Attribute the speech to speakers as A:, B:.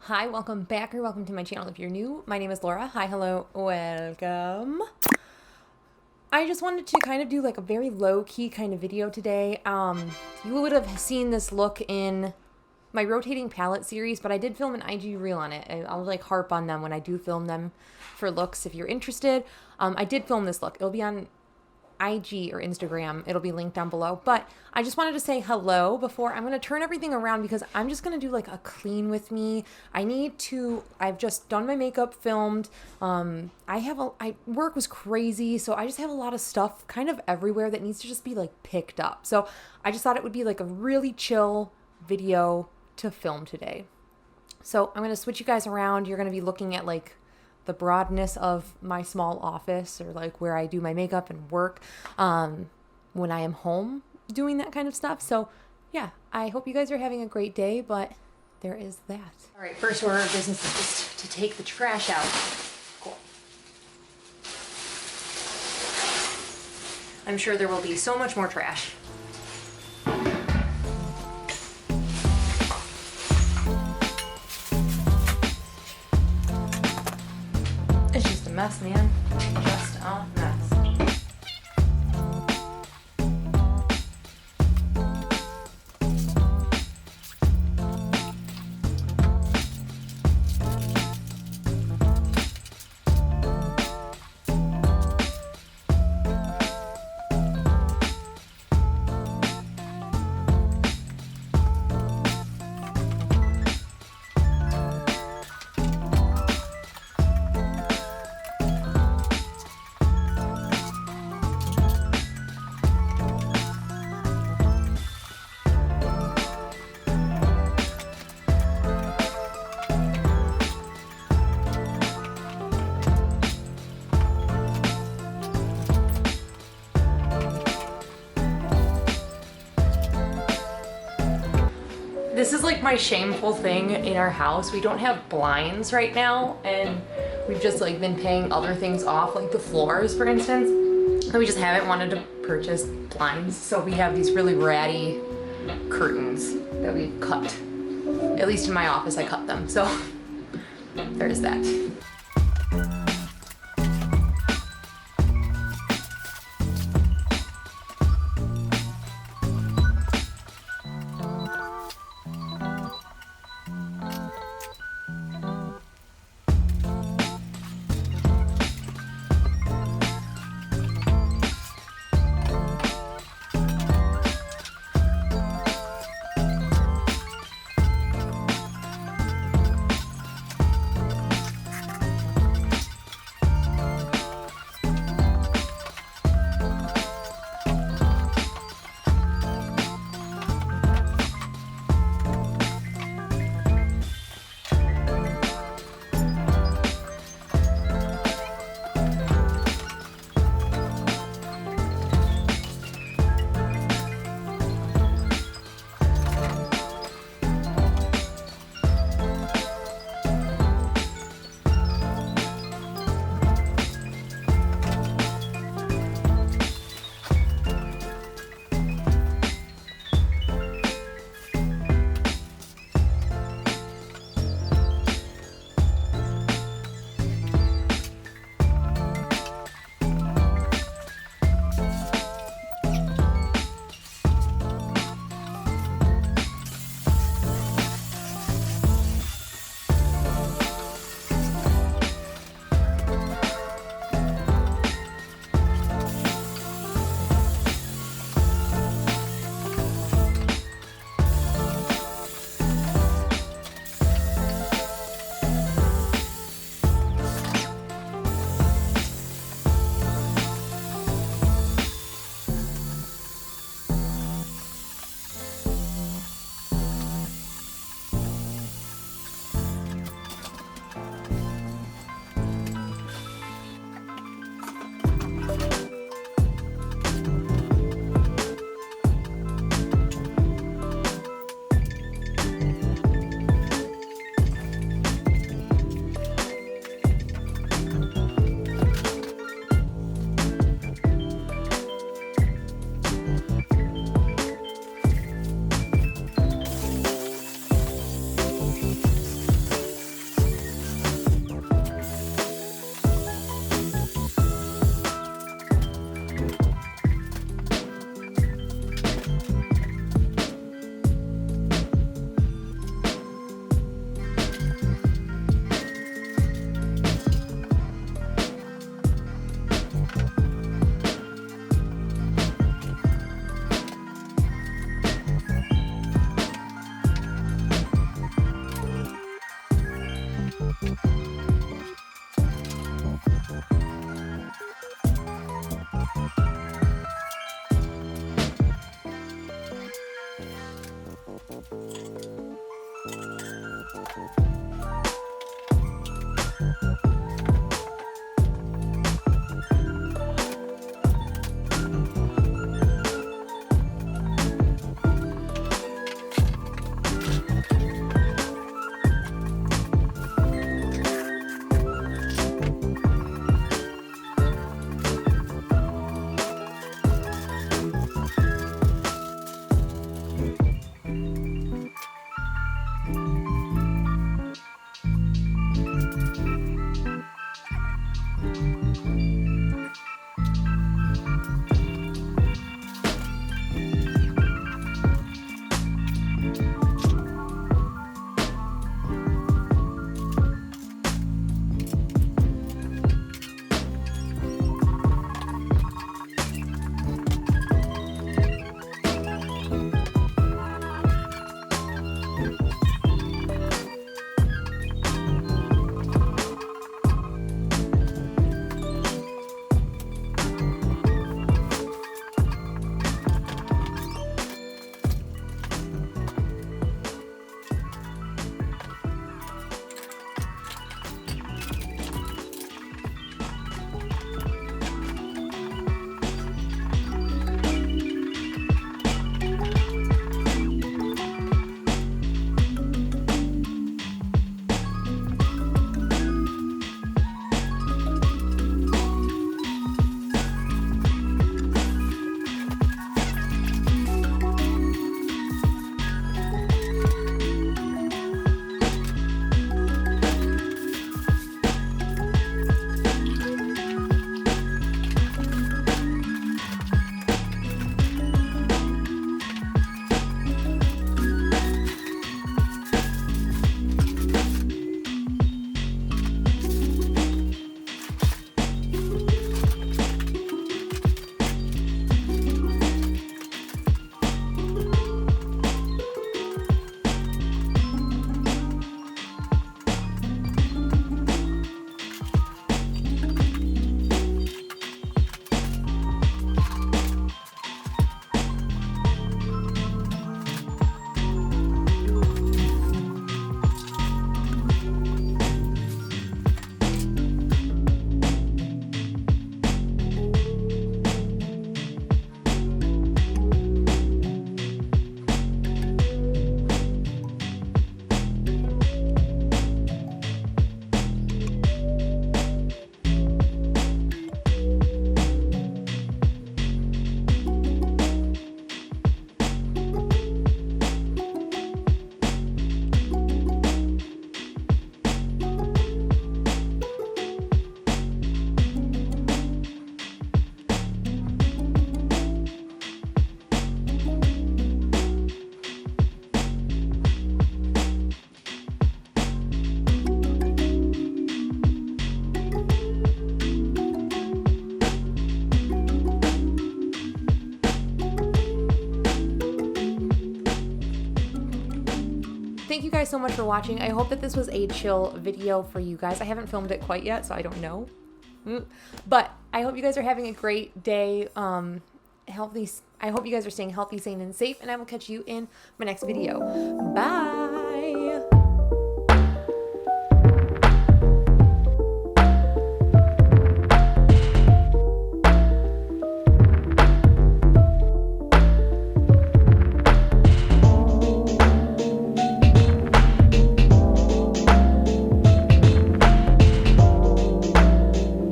A: Hi, welcome back or welcome to my channel if you're new. My name is Laura. Hi, hello, welcome. I just wanted to kind of do like a very low-key kind of video today. You would have seen this look in my rotating palette series, but I did film an IG reel on it. I'll like harp on them when I do film them for looks if you're interested. I did film this look. It'll be on IG or Instagram. It'll be linked down below. But I just wanted to say hello before. I'm going to turn everything around because I'm just going to do like a clean with me. I've just done my makeup, filmed. Work was crazy, so I just have a lot of stuff kind of everywhere that needs to just be like picked up. So I just thought it would be like a really chill video to film today. So I'm going to switch you guys around. You're going to be looking at like the broadness of my small office or like where I do my makeup and work when I am home doing that kind of stuff. So yeah, I hope you guys are having a great day, but there is that. All right, first order of business is just to take the trash out. Cool. I'm sure there will be so much more trash. It's just a mess, man. Just a mess. This is like my shameful thing in our house. We don't have blinds right now, and we've just like been paying other things off, like the floors, for instance. And we just haven't wanted to purchase blinds. So we have these really ratty curtains that we cut. At least in my office, I cut them. So there's that. Thank you guys so much for watching. I hope that this was a chill video for you guys. I haven't filmed it quite yet, so I don't know. But I hope you guys are having a great day. Healthy. I hope you guys are staying healthy, sane, and safe, and I will catch you in my next video. Bye!